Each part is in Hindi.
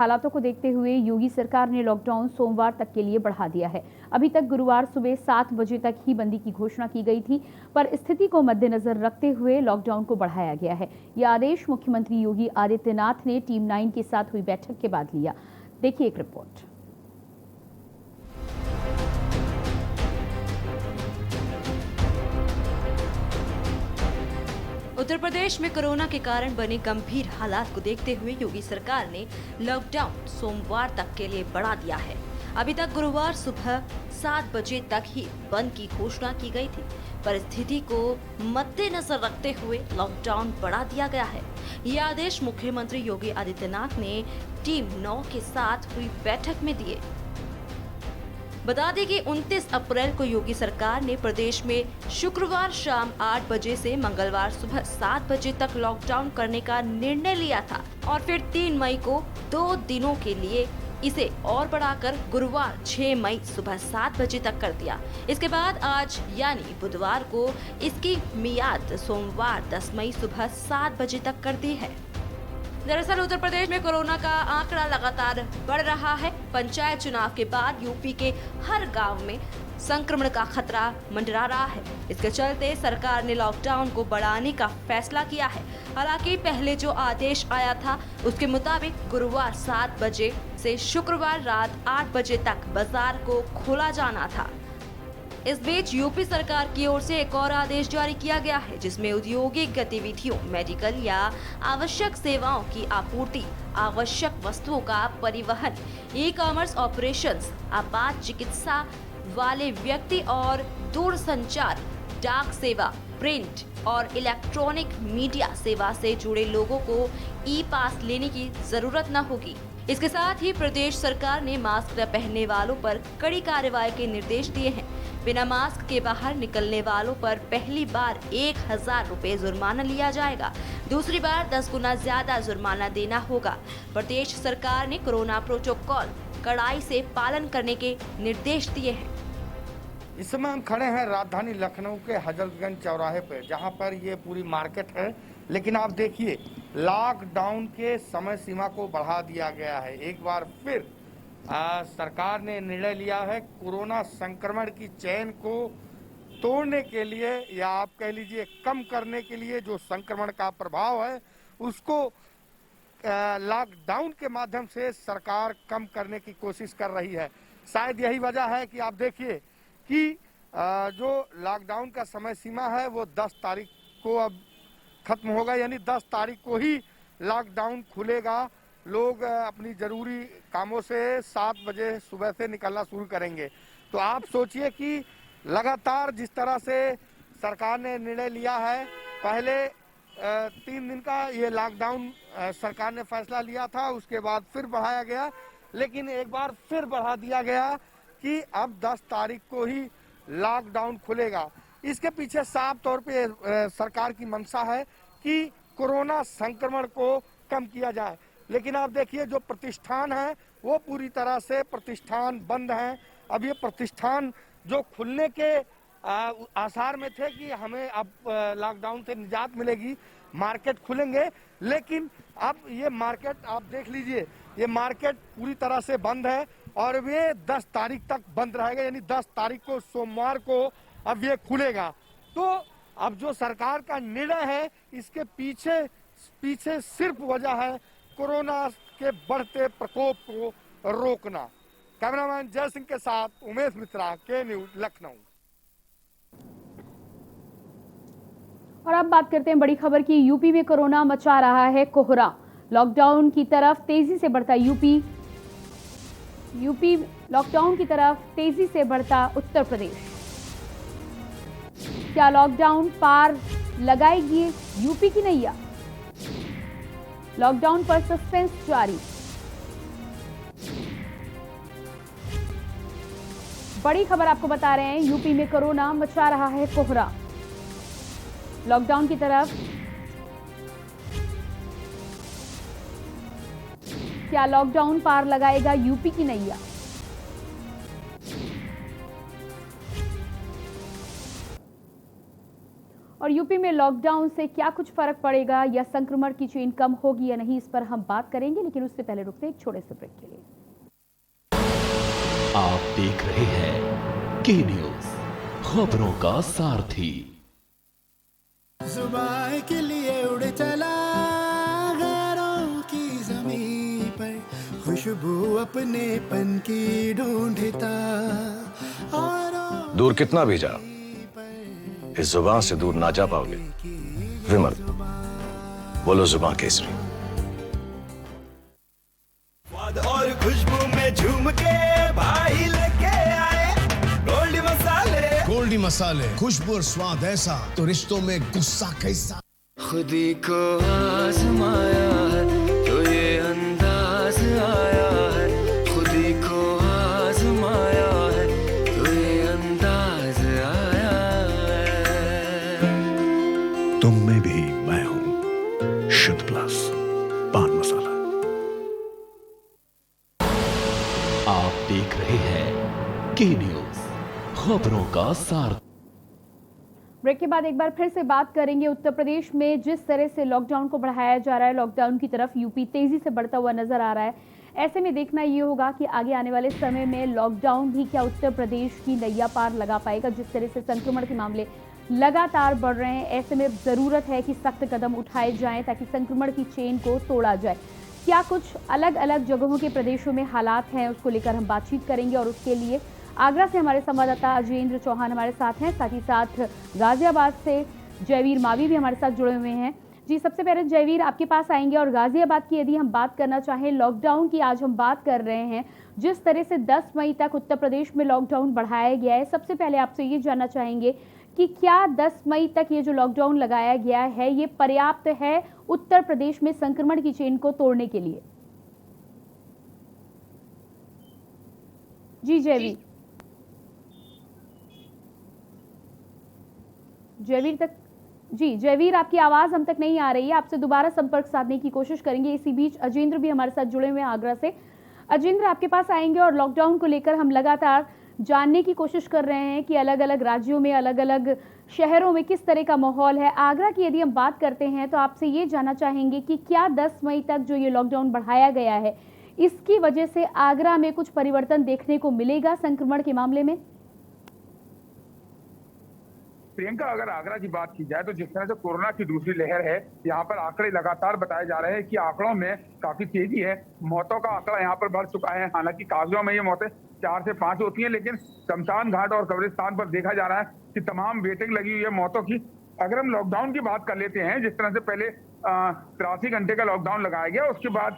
हालातों को देखते हुए योगी सरकार ने लॉकडाउन सोमवार तक के लिए बढ़ा दिया है। अभी तक गुरुवार सुबह 7 बजे तक ही बंदी की घोषणा की गई थी, पर स्थिति को मद्देनजर रखते हुए लॉकडाउन को बढ़ाया गया है। यह आदेश मुख्यमंत्री योगी आदित्यनाथ ने टीम 9 के साथ हुई बैठक के बाद लिया। देखिए एक रिपोर्ट। उत्तर प्रदेश में कोरोना के कारण बने गंभीर हालात को देखते हुए योगी सरकार ने लॉकडाउन सोमवार तक के लिए बढ़ा दिया है। अभी तक गुरुवार सुबह 7 बजे तक ही बंद की घोषणा की गई थी, पर स्थिति को मद्देनजर रखते हुए लॉकडाउन बढ़ा दिया गया है। यह आदेश मुख्यमंत्री योगी आदित्यनाथ ने टीम 9 के साथ हुई बैठक में दिए। बता दें कि 29 अप्रैल को योगी सरकार ने प्रदेश में शुक्रवार शाम 8 बजे से मंगलवार सुबह 7 बजे तक लॉकडाउन करने का निर्णय लिया था और फिर 3 मई को 2 दिनों के लिए इसे और बढ़ाकर गुरुवार 6 मई सुबह 7 बजे तक कर दिया। इसके बाद आज यानी बुधवार को इसकी मियाद सोमवार 10 मई सुबह 7 बजे तक कर दी है। दरअसल उत्तर प्रदेश में कोरोना का आंकड़ा लगातार बढ़ रहा है। पंचायत चुनाव के बाद यूपी के हर गांव में संक्रमण का खतरा मंडरा रहा है। इसके चलते सरकार ने लॉकडाउन को बढ़ाने का फैसला किया है। हालांकि पहले जो आदेश आया था उसके मुताबिक गुरुवार 7 बजे से शुक्रवार रात 8 बजे तक बाजार को खोला जाना था। इस बीच यूपी सरकार की ओर से एक और आदेश जारी किया गया है, जिसमें औद्योगिक गतिविधियों, मेडिकल या आवश्यक सेवाओं की आपूर्ति, आवश्यक वस्तुओं का परिवहन, ई कॉमर्स ऑपरेशंस, आपात चिकित्सा वाले व्यक्ति और दूरसंचार, डाक सेवा, प्रिंट और इलेक्ट्रॉनिक मीडिया सेवा से जुड़े लोगों को ई पास लेने की जरूरत न होगी। इसके साथ ही प्रदेश सरकार ने मास्क न पहनने वालों पर कड़ी कार्रवाई के निर्देश दिए हैं। बिना मास्क के बाहर निकलने वालों पर पहली बार 1000 रुपए जुर्माना लिया जाएगा, दूसरी बार 10 गुना ज्यादा जुर्माना देना होगा। प्रदेश सरकार ने कोरोना प्रोटोकॉल कड़ाई से पालन करने के निर्देश दिए हैं। इस समय हम खड़े हैं राजधानी लखनऊ के हजरतगंज चौराहे पर, जहां पर ये पूरी मार्केट है। लेकिन आप देखिए, लॉकडाउन के समय सीमा को बढ़ा दिया गया है। एक बार फिर सरकार ने निर्णय लिया है कोरोना संक्रमण की चेन को तोड़ने के लिए, या आप कह लीजिए कम करने के लिए, जो संक्रमण का प्रभाव है उसको लॉकडाउन के माध्यम से सरकार कम करने की कोशिश कर रही है। शायद यही वजह है कि आप देखिए कि जो लॉकडाउन का समय सीमा है वो 10 तारीख को अब खत्म होगा, यानी 10 तारीख को ही लॉकडाउन खुलेगा। लोग अपनी जरूरी कामों से 7 बजे सुबह से निकलना शुरू करेंगे। तो आप सोचिए कि लगातार जिस तरह से सरकार ने निर्णय लिया है, पहले 3 दिन का ये लॉकडाउन सरकार ने फैसला लिया था, उसके बाद फिर बढ़ाया गया, लेकिन एक बार फिर बढ़ा दिया गया कि अब 10 तारीख को ही लॉकडाउन खुलेगा। इसके पीछे साफ तौर पे सरकार की मंशा है कि कोरोना संक्रमण को कम किया जाए। लेकिन आप देखिए, जो प्रतिष्ठान है वो पूरी तरह से प्रतिष्ठान बंद हैं। अब ये प्रतिष्ठान जो खुलने के आसार में थे कि हमें अब लॉकडाउन से निजात मिलेगी, मार्केट खुलेंगे, लेकिन अब ये मार्केट आप देख लीजिए, ये मार्केट पूरी तरह से बंद है और ये 10 तारीख तक बंद रहेगा, यानी 10 तारीख को सोमवार को अब ये खुलेगा। तो अब जो सरकार का निर्णय है, इसके पीछे सिर्फ वजह है कोरोना के बढ़ते प्रकोप को रोकना। कैमरामैन जय सिंह के साथ उमेश मिश्रा, के न्यूज, लखनऊ। और अब बात करते हैं बड़ी खबर की। यूपी में कोरोना मचा रहा है कोहरा। लॉकडाउन की तरफ तेजी से बढ़ता यूपी लॉकडाउन की तरफ तेजी से बढ़ता उत्तर प्रदेश। क्या लॉकडाउन पार लगाएगी यूपी की नैया? लॉकडाउन पर सस्पेंस जारी। बड़ी खबर आपको बता रहे हैं, यूपी में कोरोना मचा रहा है कोहरा। लॉकडाउन की तरफ क्या लॉकडाउन पार लगाएगा यूपी की नैया? और यूपी में लॉकडाउन से क्या कुछ फर्क पड़ेगा या संक्रमण की चेन कम होगी या नहीं, इस पर हम बात करेंगे, लेकिन उससे पहले रुकते हैं एक छोटे से ब्रेक के लिए। आप देख रहे हैं के न्यूज, खबरों का सारथी। जुबान के लिए उड़ चला गैरों की ज़मीं पर, खुशबू अपने पन की ढूंढता और दूर कितना भी जा, इस जुबान से दूर ना जा पाओगे। विमल, बोलो जुबान केसरी। स्वाद और खुशबू में झूम के भाई लेके आए गोल्डी मसाले। गोल्डी मसाले, खुशबू और स्वाद ऐसा तो रिश्तों में गुस्सा कैसा। खुदी को आजमाया है तो ये अंदाज आया है, खुदी को आजमाया है तो ये अंदाज आया है। तुम में भी मैं हूं, शुद्ध प्लस पान मसाला। आप देख रहे हैं के न्यूज, खबरों का सारथी। ब्रेक के बाद एक बार फिर से बात करेंगे। उत्तर प्रदेश में जिस तरह से लॉकडाउन को बढ़ाया जा रहा है, लॉकडाउन की तरफ यूपी तेजी से बढ़ता हुआ नजर आ रहा है। ऐसे में देखना ये होगा कि आगे आने वाले समय में लॉकडाउन भी क्या उत्तर प्रदेश की नैया पार लगा पाएगा। जिस तरह से संक्रमण के मामले लगातार बढ़ रहे हैं, ऐसे में ज़रूरत है कि सख्त कदम उठाए जाएं ताकि संक्रमण की चेन को तोड़ा जाए। क्या कुछ अलग अलग जगहों के प्रदेशों में हालात हैं, उसको लेकर हम बातचीत करेंगे। और उसके लिए आगरा से हमारे संवाददाता अजेंद्र चौहान हमारे साथ हैं, साथ ही साथ गाजियाबाद से जयवीर मावी भी हमारे साथ जुड़े हुए हैं। जी, सबसे पहले जयवीर आपके पास आएंगे और गाजियाबाद की यदि हम बात करना चाहें, लॉकडाउन की आज हम बात कर रहे हैं। जिस तरह से 10 मई तक उत्तर प्रदेश में लॉकडाउन बढ़ाया गया है, सबसे पहले आपसे ये जानना चाहेंगे कि क्या 10 मई तक ये जो लॉकडाउन लगाया गया है ये पर्याप्त है उत्तर प्रदेश में संक्रमण की चेन को तोड़ने के लिए? जी जयवीर, जयवीर तक जी जयवीर आपकी आवाज हम तक नहीं आ रही है, आपसे दोबारा संपर्क साधने की कोशिश करेंगे। इसी बीच अजेंद्र भी हमारे साथ जुड़े हुए हैं आगरा से। अजेंद्र आपके पास आएंगे और लॉकडाउन को लेकर हम लगातार जानने की कोशिश कर रहे हैं कि अलग अलग राज्यों में, अलग अलग शहरों में किस तरह का माहौल है। आगरा की यदि हम बात करते हैं तो आपसे ये जानना चाहेंगे कि क्या 10 मई तक जो ये लॉकडाउन बढ़ाया गया है, इसकी वजह से आगरा में कुछ परिवर्तन देखने को मिलेगा संक्रमण के मामले में? प्रियंका, अगर आगरा की बात की जाए तो जिस तरह से कोरोना की दूसरी लहर है, यहाँ पर आंकड़े लगातार बताए जा रहे हैं कि आंकड़ों में काफी तेजी है। मौतों का आंकड़ा यहाँ पर बढ़ चुका है। हालांकि कागजों में ये मौतें 4 से 5 होती हैं, लेकिन शमशान घाट और कब्रिस्तान पर देखा जा रहा है कि तमाम वेटिंग लगी हुई है मौतों की। अगर हम लॉकडाउन की बात कर लेते हैं, जिस तरह से पहले 83 घंटे का लॉकडाउन लगाया गया, उसके बाद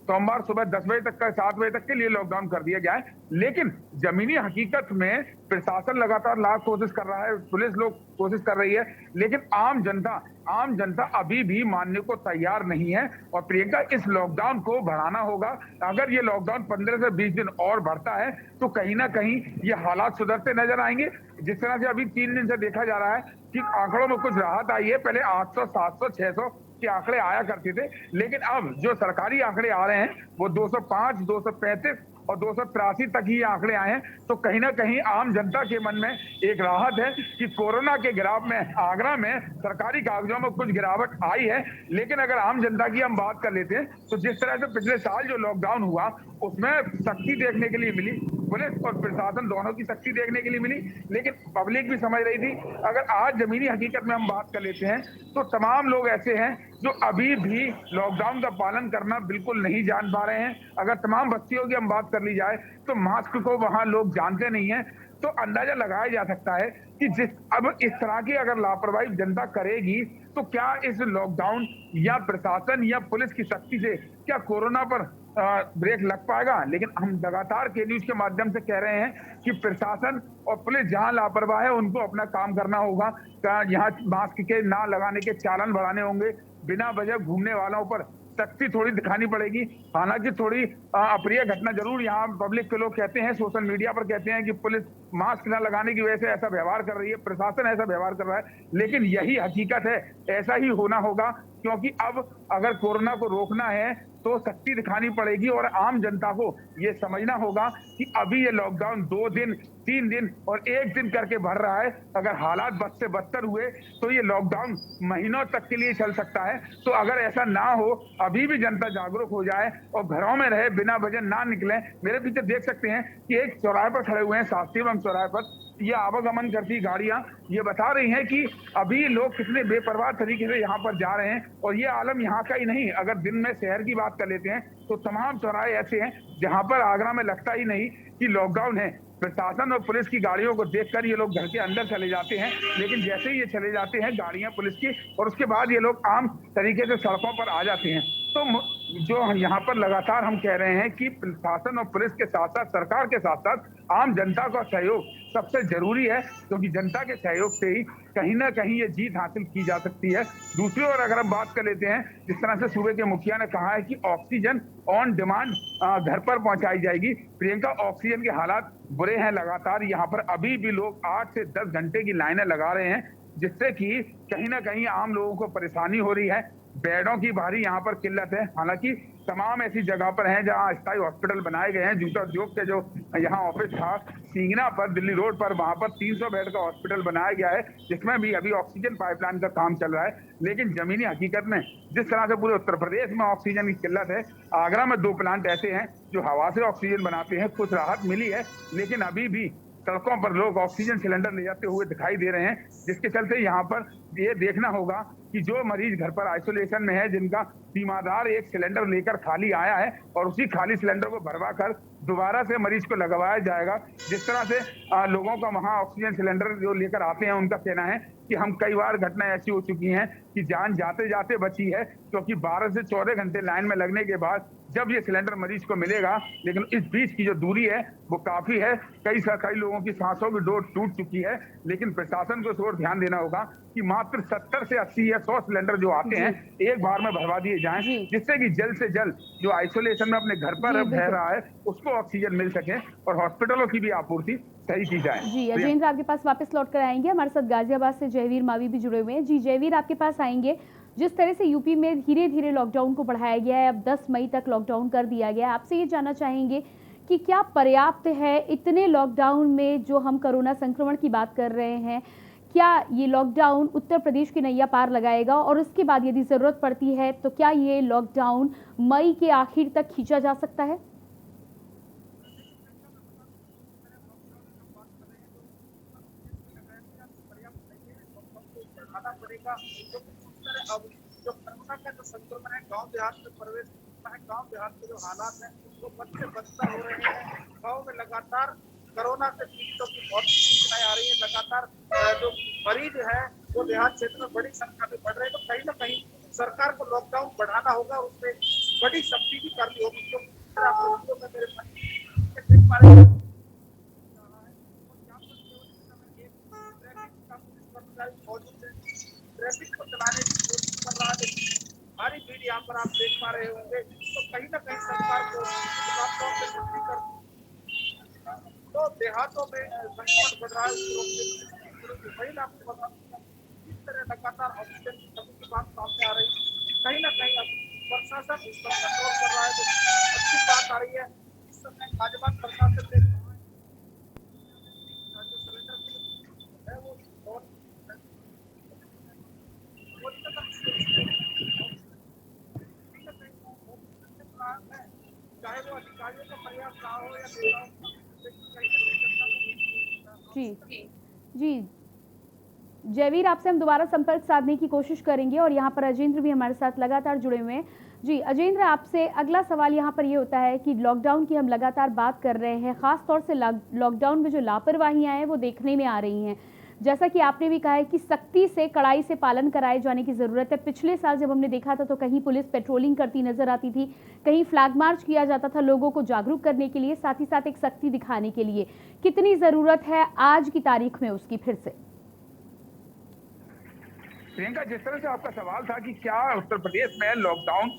सोमवार सुबह 10 बजे तक का 7 बजे तक के लिए लॉकडाउन कर दिया गया है। लेकिन जमीनी हकीकत में प्रशासन लगातार लाख कोशिश कर रहा है, पुलिस लोग कोशिश कर रही है, लेकिन आम जनता अभी भी मानने को तैयार नहीं है। और प्रियंका, इस लॉकडाउन को बढ़ाना होगा। अगर ये लॉकडाउन 15 से 20 दिन और बढ़ता है तो कहीं ना कहीं ये हालात सुधरते नजर आएंगे। जिस तरह से अभी 3 दिन से देखा जा रहा है कि आंकड़ों में कुछ राहत आई है। पहले 800, 700, 600 के आंकड़े आया करते थे, लेकिन अब जो सरकारी आंकड़े आ रहे हैं वो 205, 235 और 283 तक ही आंकड़े आए हैं। तो कहीं ना कहीं आम जनता के मन में एक राहत है कि कोरोना के ग्राफ में आगरा में सरकारी कागजों में कुछ गिरावट आई है। लेकिन अगर आम जनता की हम बात कर लेते हैं तो जिस तरह से पिछले साल जो लॉकडाउन हुआ उसमें सख्ती देखने के लिए मिली, पुलिस और प्रशासन दोनों की सख्ती देखने के लिए मिली, लेकिन पब्लिक भी समझ रही थी। अगर आज जमीनी हकीकत में हम बात कर लेते हैं तो तमाम लोग ऐसे हैं जो अभी भी लॉकडाउन का पालन करना बिल्कुल नहीं जान पा रहे हैं। अगर तमाम बस्तियों की हम बात कर ली जाए तो मास्क को वहां लोग जानते नहीं है। तो अंदाजा लगाया जा सकता है कि अब इस तरह की अगर लापरवाही जनता करेगी तो क्या इस लॉकडाउन या प्रशासन या पुलिस की सख्ती से क्या कोरोना पर ब्रेक लग पाएगा। लेकिन हम लगातार के न्यूज के माध्यम से कह रहे हैं कि प्रशासन और पुलिस जहां लापरवाह है उनको अपना काम करना होगा। यहाँ मास्क के ना लगाने के चालान बढ़ाने होंगे, बिना वजह घूमने वालों पर सख्ती थोड़ी दिखानी पड़ेगी। हालांकि थोड़ी अप्रिय घटना जरूर यहाँ पब्लिक के लोग कहते हैं, सोशल मीडिया पर कहते हैं कि पुलिस मास्क न लगाने की वजह से ऐसा व्यवहार कर रही है, प्रशासन ऐसा व्यवहार कर रहा है, लेकिन यही हकीकत है, ऐसा ही होना होगा। क्योंकि अब अगर कोरोना को रोकना है तो सख्ती दिखानी पड़ेगी और आम जनता को ये समझना होगा कि अभी ये लॉकडाउन 2 दिन 3 दिन और 1 दिन करके बढ़ रहा है। अगर हालात बद से बदतर हुए तो ये लॉकडाउन महीनों तक के लिए चल सकता है। तो अगर ऐसा ना हो, अभी भी जनता जागरूक हो जाए और घरों में रहे, बिना वजह ना निकले। मेरे पीछे देख सकते हैं कि एक चौराहे पर खड़े हुए हैं, शास्त्रीगंज चौराहे पर ये आवागमन करती गाड़ियां ये बता रही हैं कि अभी लोग कितने बेपरवाह तरीके से यहाँ पर जा रहे हैं। और ये आलम यहाँ का ही नहीं, अगर दिन में शहर की बात कर लेते हैं तो तमाम चौराहे ऐसे हैं जहाँ पर आगरा में लगता ही नहीं कि लॉकडाउन है। प्रशासन और पुलिस की गाड़ियों को देखकर ये लोग घर के अंदर चले जाते हैं, लेकिन जैसे ही ये चले जाते हैं गाड़ियां पुलिस की, और उसके बाद ये लोग आम तरीके से सड़कों पर आ जाते हैं। तो जो यहाँ पर लगातार हम कह रहे हैं कि प्रशासन और पुलिस के साथ साथ सरकार के साथ साथ आम जनता का सहयोग सबसे जरूरी है, क्योंकि जनता के सहयोग से ही कहीं ना कहीं ये जीत हासिल की जा सकती है। दूसरी ओर अगर हम बात कर लेते हैं, जिस तरह से सूबे के मुखिया ने कहा है कि ऑक्सीजन ऑन डिमांड घर पर पहुंचाई जाएगी। प्रियंका, ऑक्सीजन के हालात बुरे हैं लगातार। यहाँ पर अभी भी लोग 8 से 10 घंटे की लाइनें लगा रहे हैं, जिससे कि कहीं ना कहीं आम लोगों को परेशानी हो रही है। बेडों की भारी यहाँ पर किल्लत है। हालांकि तमाम ऐसी जगह पर हैं जहाँ अस्थायी हॉस्पिटल बनाए गए हैं। जूता उद्योग के जो यहाँ ऑफिस था सींगना पर, दिल्ली रोड पर, वहां पर 300 बेड का हॉस्पिटल बनाया गया है, जिसमें भी अभी ऑक्सीजन पाइपलाइन का काम चल रहा है। लेकिन जमीनी हकीकत में जिस तरह से पूरे उत्तर प्रदेश में ऑक्सीजन की किल्लत है, आगरा में 2 प्लांट ऐसे हैं जो हवा से ऑक्सीजन बनाते हैं। कुछ राहत मिली है, लेकिन अभी भी सड़कों पर लोग ऑक्सीजन सिलेंडर ले जाते हुए दिखाई दे रहे हैं, जिसके चलते यहाँ पर ये देखना होगा कि जो मरीज घर पर आइसोलेशन में है, जिनका तीमारदार एक सिलेंडर लेकर खाली आया है और उसी खाली सिलेंडर को भरवा कर दोबारा से मरीज को लगवाया जाएगा। जिस तरह से लोगों का वहां ऑक्सीजन सिलेंडर जो लेकर आते हैं, उनका कहना है कि हम कई बार घटना ऐसी हो चुकी हैं कि जान जाते जाते बची है, क्योंकि 12 से 14 घंटे लाइन में लगने के बाद जब ये सिलेंडर मरीज को मिलेगा, लेकिन इस बीच की जो दूरी है वो काफी है। कई लोगों की सांसों की डोर टूट चुकी है। लेकिन प्रशासन को इस ओर ध्यान देना होगा कि मात्र 70 से 80 या 100 सिलेंडर जो आते हैं एक बार में भरवा दिए जाएं, जिससे कि जल्द से जल्द जो आइसोलेशन में अपने घर पर रह रहा है उसको ऑक्सीजन मिल सके और हॉस्पिटलों की भी आपूर्ति सही की जाए। जी अजेंद्र, आपके पास वापस लौट कर आएंगे। हमारे साथ गाजियाबाद से जयवीर मावी भी जुड़े हुए हैं। जी जयवीर, आपके पास आएंगे। जिस तरह से यूपी में धीरे धीरे लॉकडाउन को बढ़ाया गया है, अब 10 मई तक लॉकडाउन कर दिया गया है, आपसे ये जानना चाहेंगे कि क्या पर्याप्त है इतने लॉकडाउन में जो हम कोरोना संक्रमण की बात कर रहे हैं? क्या ये लॉकडाउन उत्तर प्रदेश की नैया पार लगाएगा? और उसके बाद यदि ज़रूरत पड़ती है तो क्या ये लॉकडाउन मई के आखिर तक खींचा जा सकता है? अब जो कोरोना का जो संक्रमण है गांव देहात में प्रवेश करता है, गांव देहात के जो हालात हैं वो बद से बदतर हो रहे हैं। गांव में लगातार कोरोना से पीड़ितों की बहुत सूचनाएं आ रही है। लगातार जो मरीज है वो देहात क्षेत्र में बड़ी संख्या में बढ़ रहे हैं। तो कहीं ना कहीं सरकार को लॉकडाउन बढ़ाना होगा, उसमें बड़ी सख्ती भी करनी होगी। ट्रैफिक को चलाने की कोशिश कर रहा है, भारी भीड़ यहाँ पर आप देख पा रहे होंगे। तो कहीं ना कहीं सरकार को लॉकडाउन से मुक्ति कर, तो देहातों में संक्रमण बढ़ रहा है। वही आपको बता इस तरह लगातार ऑक्सीजन की कमी की बात सामने आ रही है। कहीं ना कहीं अब प्रशासन इस पर कंट्रोल कर रहा है, तो अच्छी बात आ रही है। इस समय गाजियाबाद प्रशासन ने जो सिलेंडर है वो बहुत चाहे वो अधिकारियों का प्रयास ना हो या जी जयवीर, आपसे हम दोबारा संपर्क साधने की कोशिश करेंगे और यहाँ पर अजेंद्र भी हमारे साथ लगातार जुड़े हुए हैं। जी अजेंद्र, आपसे अगला सवाल यहाँ पर ये होता है कि लॉकडाउन की हम लगातार बात कर रहे हैं, खास तौर से लॉकडाउन में जो लापरवाहियां हैं वो देखने में आ रही हैं। जैसा कि आपने भी कहा है कि सख्ती से, कड़ाई से पालन कराए जाने की ज़रूरत है। पिछले साल जब हमने देखा था तो कहीं पुलिस पेट्रोलिंग करती नजर आती थी, कहीं फ्लैग मार्च किया जाता था लोगों को जागरूक करने के लिए, साथ ही साथ एक सख्ती दिखाने के लिए। कितनी ज़रूरत है आज की तारीख में उसकी फिर से? प्रियंका, जिस तरह से आपका सवाल था कि क्या उत्तर प्रदेश में लॉकडाउन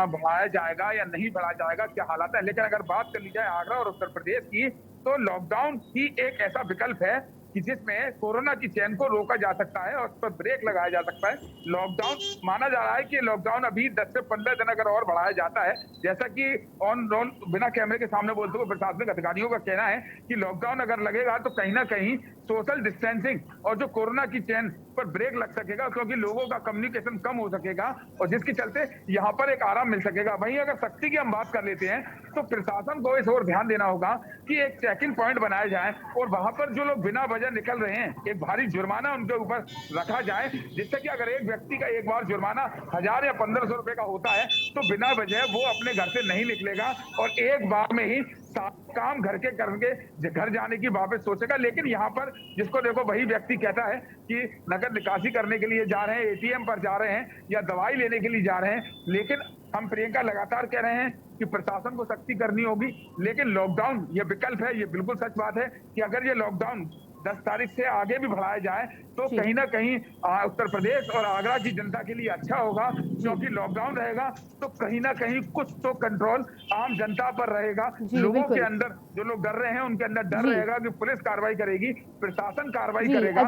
बढ़ाया जाएगा या नहीं बढ़ाया जाएगा, क्या हालात है, लेकिन अगर बात कर ली जाए आगरा और उत्तर प्रदेश की, तो लॉकडाउन ही एक ऐसा विकल्प है कि जिसमें कोरोना की चेन को रोका जा सकता है और उस पर ब्रेक लगाया जा सकता है। लॉकडाउन माना जा रहा है कि लॉकडाउन अभी 10 से 15 दिन अगर और बढ़ाया जाता है, जैसा कि ऑन बिना कैमरे के सामने बोलते हुए प्रशासनिक अधिकारियों का कहना है कि लॉकडाउन अगर लगेगा तो कहीं ना कहीं सोशल डिस्टेंसिंग और जो कोरोना की चेन पर ब्रेक लग सकेगा, क्योंकि लोगों का कम्युनिकेशन कम हो सकेगा और जिसके चलते यहाँ पर एक आराम मिल सकेगा। वहीं अगर सख्ती की हम बात कर लेते हैं तो प्रशासन को इस ओर ध्यान देना होगा कि एक चेकिंग पॉइंट बनाया जाए और वहां पर जो लोग बिना वजह निकल रहे हैं एक भारी जुर्माना उनके ऊपर रखा जाए, जिससे कि अगर एक व्यक्ति का एक बार जुर्माना 1000 या 1500 रुपए का होता है तो बिना वजह वो अपने घर से नहीं निकलेगा और एक बार में ही काम घर के करके घर जाने की वापस सोचेगा। लेकिन यहाँ पर जिसको देखो वही व्यक्ति कहता है कि नकद निकासी करने के लिए जा रहे हैं, एटीएम पर जा रहे हैं या दवाई लेने के लिए जा रहे हैं। लेकिन हम प्रियंका लगातार कह रहे हैं कि प्रशासन को सख्ती करनी होगी, लेकिन लॉकडाउन ये विकल्प है। ये बिल्कुल सच बात है कि अगर ये लॉकडाउन 10 तारीख से आगे भी बढ़ाया जाए तो कहीं ना कहीं उत्तर प्रदेश और आगरा की जनता के लिए अच्छा होगा, क्योंकि लॉकडाउन रहेगा तो कहीं ना कहीं कुछ तो कंट्रोल आम जनता पर रहेगा। लोगों के अंदर जो लोग डर रहे हैं उनके अंदर डर रहेगा कि पुलिस कार्रवाई करेगी, प्रशासन कार्रवाई करेगा।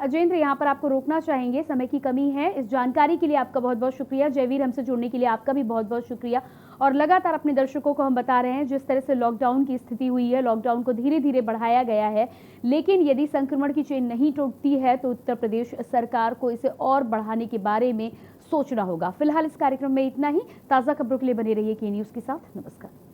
अजेंद्र यहाँ पर आपको रोकना चाहेंगे, समय की कमी है। इस जानकारी के लिए आपका बहुत बहुत शुक्रिया। जयवीर, हमसे जुड़ने के लिए आपका भी बहुत बहुत शुक्रिया। और लगातार अपने दर्शकों को हम बता रहे हैं जिस तरह से लॉकडाउन की स्थिति हुई है, लॉकडाउन को धीरे धीरे बढ़ाया गया है, लेकिन यदि संक्रमण की चेन नहीं टूटती है तो उत्तर प्रदेश सरकार को इसे और बढ़ाने के बारे में सोचना होगा। फिलहाल इस कार्यक्रम में इतना ही। ताज़ा खबरों के लिए बने रहिए के न्यूज़ के साथ। नमस्कार।